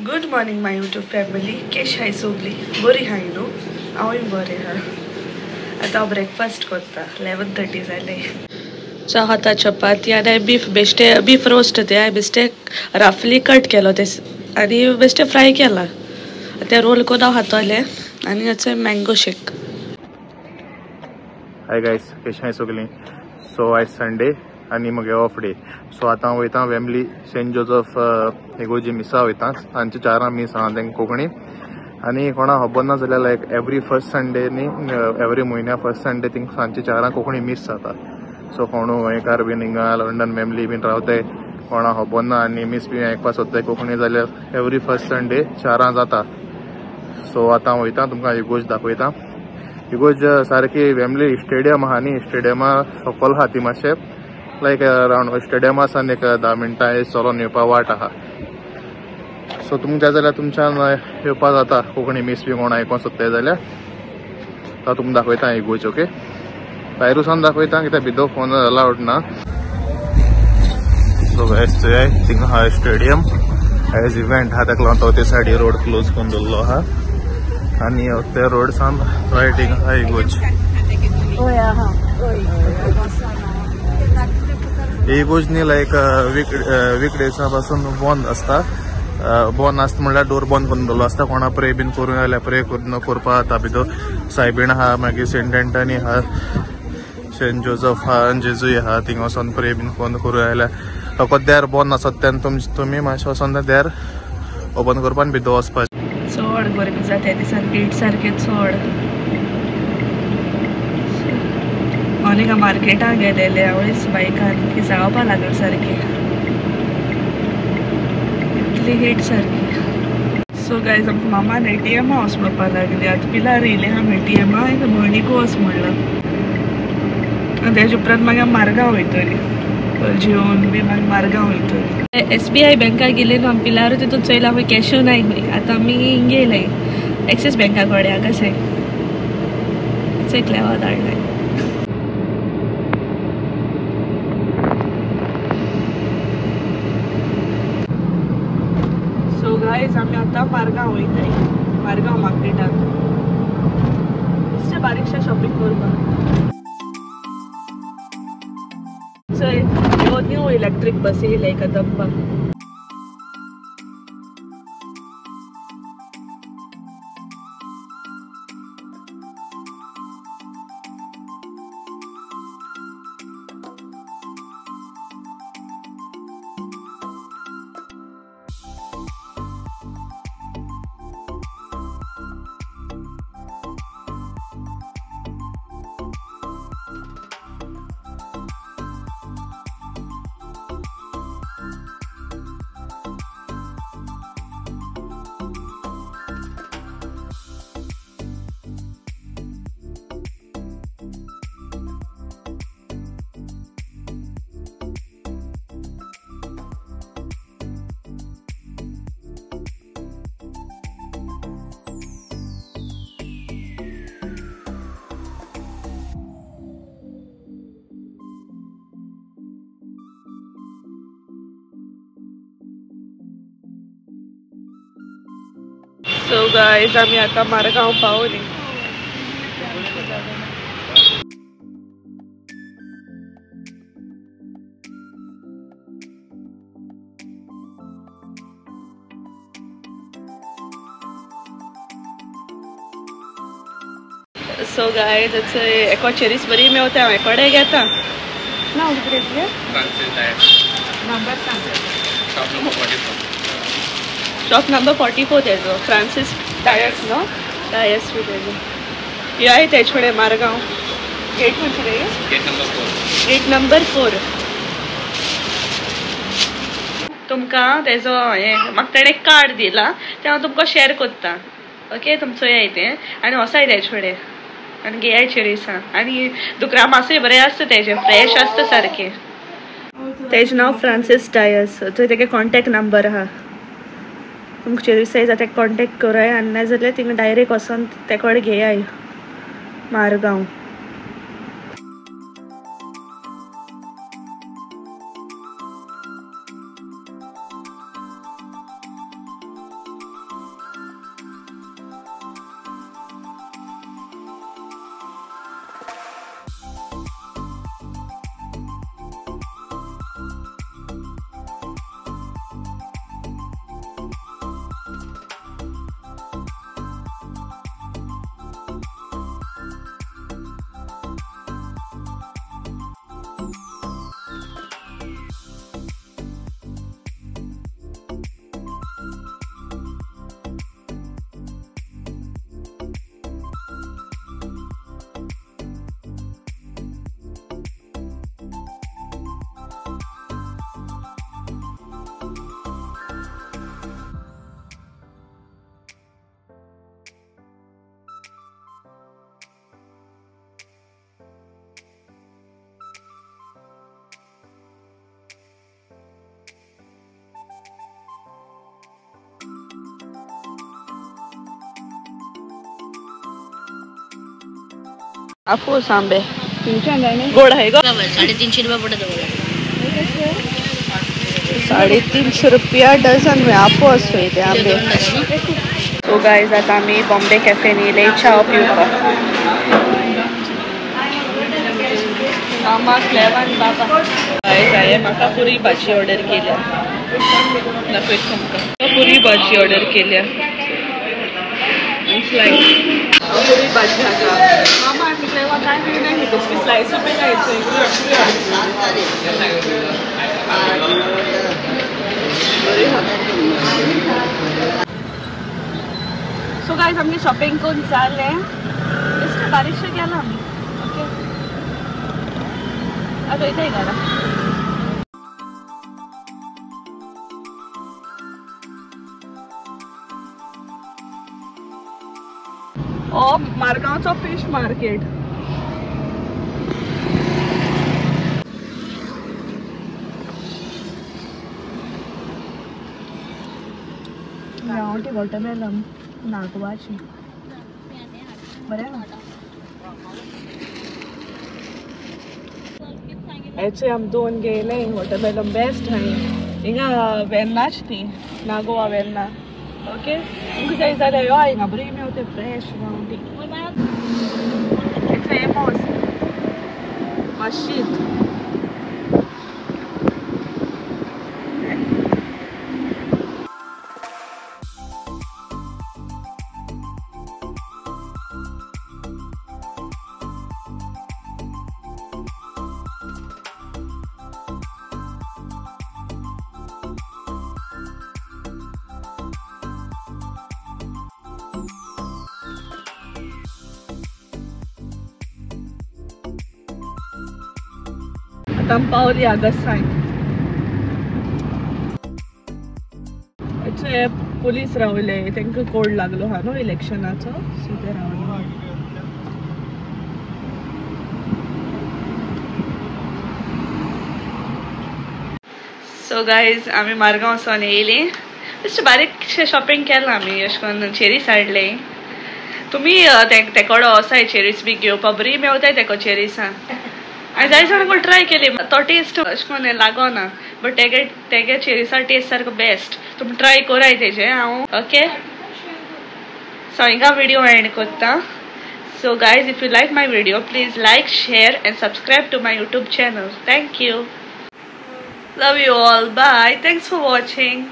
Good morning my YouTube family. केश हाय सोगली बरी हाय न्हू. हांवूय बरें हा. आतां हांव ब्रेकफास्ट करता. 11:30 जाले. सो आतां चपाती आनी बीफ रोस्ट ते हांवें बेश्टे रफली कट केलो ते आनी बेश्टे फ्राय केला. ते रोल करून हांव खातोलें आनी हाचो मँगो शेक. हाय गायस, केश हाय सगलीं. सो आयज संडे आनी म्हगे ऑफ डे. सो आतां हांव वयता वेमली सेंट जोसेफ इगोर्जी मिसा वयता. सांजचे 4 मिस आहा तेंका कोंकणी. आनी कोणा खबर ना जाल्यार लायक एवरी फर्स्ट संडे न्ही एवरी म्हयन्या फर्स्ट संडे थिंगा सांजचे 4 कोंकणी मिस जाता. सो कोणू गोंयकार बीन हिंगा लंडन वेमली बीन रावताय कोणा खबर ना आनी मिस बी आयकपाक सोदताय कोंकणी जाल्यार एवरी फर्स्ट संडे 4 जाता. सो आतां हांव वयता तुमकां इगोर्ज दाखयता. इगोर्ज सारकी वेमली स्टेडियम आहा न्ही, स्टेडियमा सकयल आहा ती मातशें लायक अरावंड स्टेडियमा सावन एक 10 मिनटां चलोन येवपा वाट आहा. सो तुमकां जाय जाल्यार तुमच्यान येवपा जाता कोंकणी मिस बी कोण आयकोंक सोदताय जाल्यार. हांव तुमकां दाखयता इगोर्ज. ओके, भायर वचोन दाखयता कित्याक भितर फोन अलावड ना. सो गायस थिंगा आहा स्टेडियम. एज इव्हेंट आहा ताका लागून तो ते सायडीन रोड क्लोज करून दवरलो आहा आनी ते रोड सावन रायट आहा इगोर्ज. इगोर्ज न्ही लायक वीकडेजा पासून बंद आसता. बंद आसता म्हणल्यार डोर बंद करून दवरलो आसता. कोणा प्रे बीन करूं जाल्यार प्रे करपा जाता भितर. सायबीण आहा, मागीर सेंट एंटनी आहा, सेंट जोसेफ आहा, जेजूय आहा. थिंगा वचोन प्रे बीन करूं जाल्यार फकत देर बंद आसत तेन्ना तुमी मातशें वचोन देर ओपन करपा आनी भितर वचपाचें. चड गर्मी जाता त्या दिसान बीट सारकें चड. हांव हिंगा मार्केटाक गेलेले आवयस बायकान की जावपा लागल सारकें इतली हीट सारकी. सो गायज आमकां मामान एटीएमा वच म्हणपा लागली. आतां पिलार येयली आहा एटीएमा भयणीकू वच म्हणला. आनी तेजे उपरांत मागीर मारगांव वयतली जेवन बी मागीर मारगांव वयतली. SBI बँकाक गेले न्हू आमी पिलार तितून चोयला खंय कॅशू नाय खंय. आतां आमी हिंगा येयलाय एक्सीस बँका कडेन हांगासर क्लेवा धाडलाय. सो गायज आमी आतां मारगांव वयताय. मारगांव मार्केटाक बेश्टे बारीकशें शॉपिंग करपाक. चोय ह्यो न्यू इलेक्ट्रीक बसी येयलाय कदंबा. सो गायज आमी आतां मारगांव पावली. सो गायज एको चेरीस बरी मेवता. हांव एकोडे घेता ना शॉप नंबर 44 तेजो Francis tyres no tyres B तेजो हे आहे तेज फुडें मारगांव. गेट खंयची रे? Gate number 4. तुमकां तेजो हे म्हाका ताणें कार्ड दिला तें हांव तुमकां शेअर करता. ओके, तुमचो हे तें आनी वसाय तेज फुडें आनी घेयाय चेरीसां. आनी दुकरा मातूय बरें आसता तेजें फ्रेश आसता सारकें. तेजें नांव फ्रांसीस टायर्स. थंय तेगे कॉन्टेक्ट नंबर आहा. तुमकां चेरीस जाय जाल्यार ताका कॉन्टेक्ट कराय आनी नाजाल्यार थिंगा डायरेक्ट वचोन ते कडेन घेयाय मारगांव. हापूस आंबे गोड आहे ग. 350 रुपये पडत. 350 रुपया डझन में हापूस ते आंबे. सो गायज आता आम्ही बॉम्बे कॅफेन येयले च्या पिवपाक. मामाक लेवान बाबा गायज हांवें म्हाका पुरी भाजी ऑर्डर केल्या. दाखयत तुमकां पुरी भाजी ऑर्डर केल्या. पुरी भाजी हाका मामा लेवा काय नाही कसली स्लायस रुपये खायचं. सो गायज आमची शॉपिंग करून जाले. बेश्टे बारीकशे गेला आम्ही. ओके आता इथे घरा. ओ मारगांवचो फिश मार्केट. गांवठी वॉटरमेलन नागवाची बरें ना. हेचे आम 2 गेले. वॉटरमेलन बेस्ट हाय. हिंगा वेन्नाच ती नागोवा वेन्ना. ओके तुमकां जाय जाल्यार यो हिंगा बरी मेवते फ्रेश गांवठी. फेमस मशीद. आता पावली आगस्तान. अचे पुलीस रावले. तांकां कोड लागलो हा न्हू इलेक्शनाचो. सो ते रावले. सो गायज आमी मारगांव सावन येयली. बेश्टे बारीकशे शॉपिंग केलां आमी. अशें करून चेरीस हाडले. तुमी तेकोडो वसाय चेरीस बी घेवपाक बरी मेवताय तेको चेरीसां. हांवें जाय जाणांक ट्राय केली. तो टेस्ट अशें करून लागोना. बट तेगे चेरीसा टेस्ट सारको बेस्ट. तुमी ट्राय कोराय तेजे. हांव ओके सो हिंगा व्हिडिओ एंड कोत्ता. So guys, if you like my video, please like, share and subscribe to my YouTube channel. Thank you. Love you all. Bye. Thanks for watching.